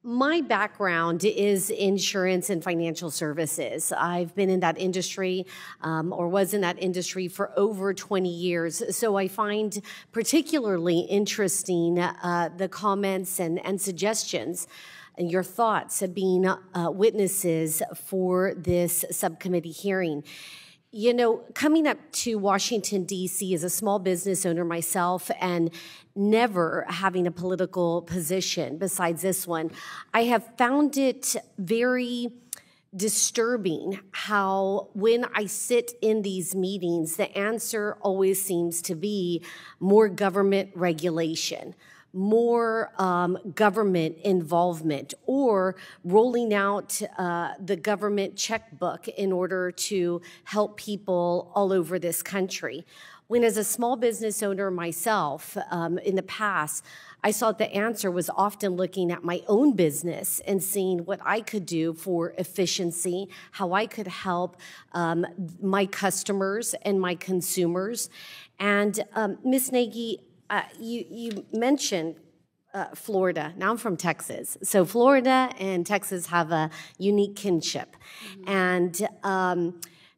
My background is insurance and financial services. I've been in that industry or was in that industry for over 20 years. So I find particularly interesting the comments and suggestions and your thoughts of being witnesses for this subcommittee hearing. You know, coming up to Washington, D.C. as a small business owner myself and never having a political position besides this one, I have found it very disturbing how when I sit in these meetings, the answer always seems to be more government regulation, more government involvement, or rolling out the government checkbook in order to help people all over this country. When as a small business owner myself in the past, I saw the answer was often looking at my own business and seeing what I could do for efficiency, how I could help my customers and my consumers. And Ms. Nagy, you mentioned Florida. Now I'm from Texas. So Florida and Texas have a unique kinship. Mm-hmm. And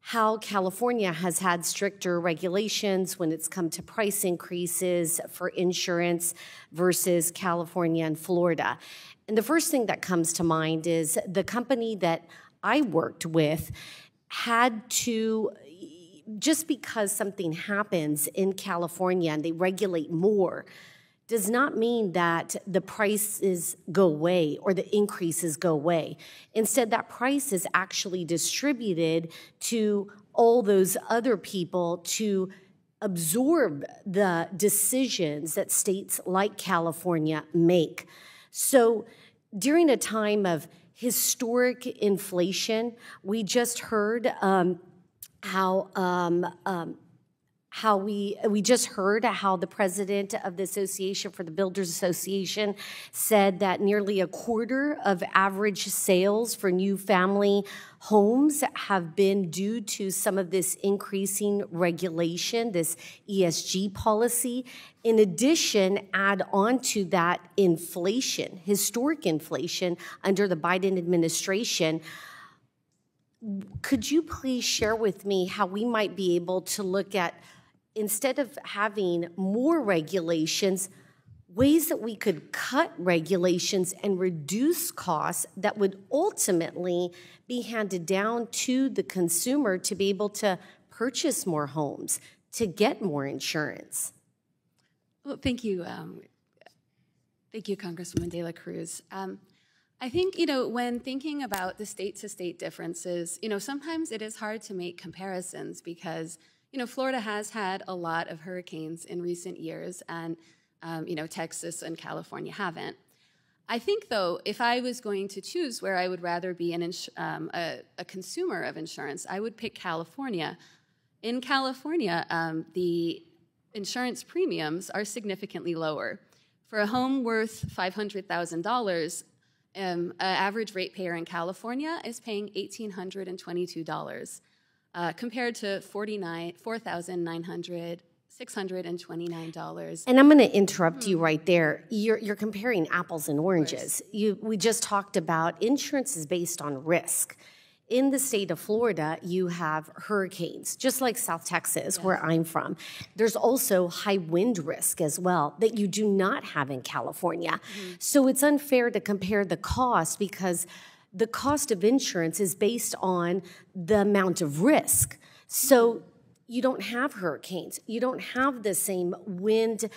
how California has had stricter regulations when it's come to price increases for insurance versus California and Florida. And the first thing that comes to mind is the company that I worked with had to, just because something happens in California and they regulate more, does not mean that the prices go away or the increases go away. Instead, that price is actually distributed to all those other people to absorb the decisions that states like California make. So during a time of historic inflation, we just heard we just heard how the president of the Association for the Builders Association said that nearly a quarter of average sales for new family homes have been due to some of this increasing regulation, this ESG policy. In addition, add on to that inflation, historic inflation under the Biden administration. Could you please share with me how we might be able to look at, instead of having more regulations, ways that we could cut regulations and reduce costs that would ultimately be handed down to the consumer to be able to purchase more homes, to get more insurance? Well, thank you. Thank you, Congresswoman De La Cruz. I think, when thinking about the state-to-state differences, sometimes it is hard to make comparisons because, Florida has had a lot of hurricanes in recent years, and, Texas and California haven't. I think, though, if I was going to choose where I would rather be a consumer of insurance, I would pick California. In California, the insurance premiums are significantly lower. For a home worth $500,000, an average ratepayer in California is paying $1,822 compared to $629. And I'm going to interrupt you right there. You're comparing apples and oranges. We just talked about insurance is based on risk. In the state of Florida, you have hurricanes, just like South Texas, yes, where I'm from. There's also high wind risk as well that you do not have in California. Mm-hmm. So it's unfair to compare the cost because the cost of insurance is based on the amount of risk. So you don't have hurricanes. You don't have the same wind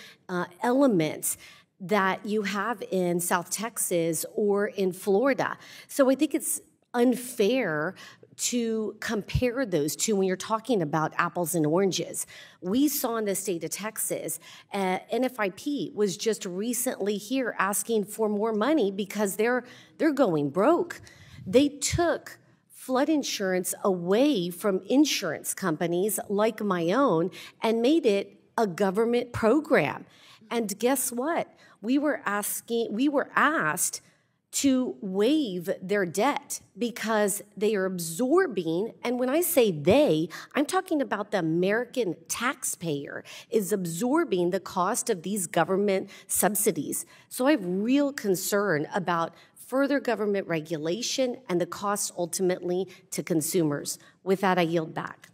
elements that you have in South Texas or in Florida. So I think it's unfair to compare those two when you're talking about apples and oranges. We saw in the state of Texas, NFIP was just recently here asking for more money because they're going broke. They took flood insurance away from insurance companies like my own and made it a government program. And guess what? We were asked to waive their debt because they are absorbing, and when I say they, I'm talking about the American taxpayer is absorbing the cost of these government subsidies. So I have real concern about further government regulation, and the cost ultimately to consumers. With that, I yield back.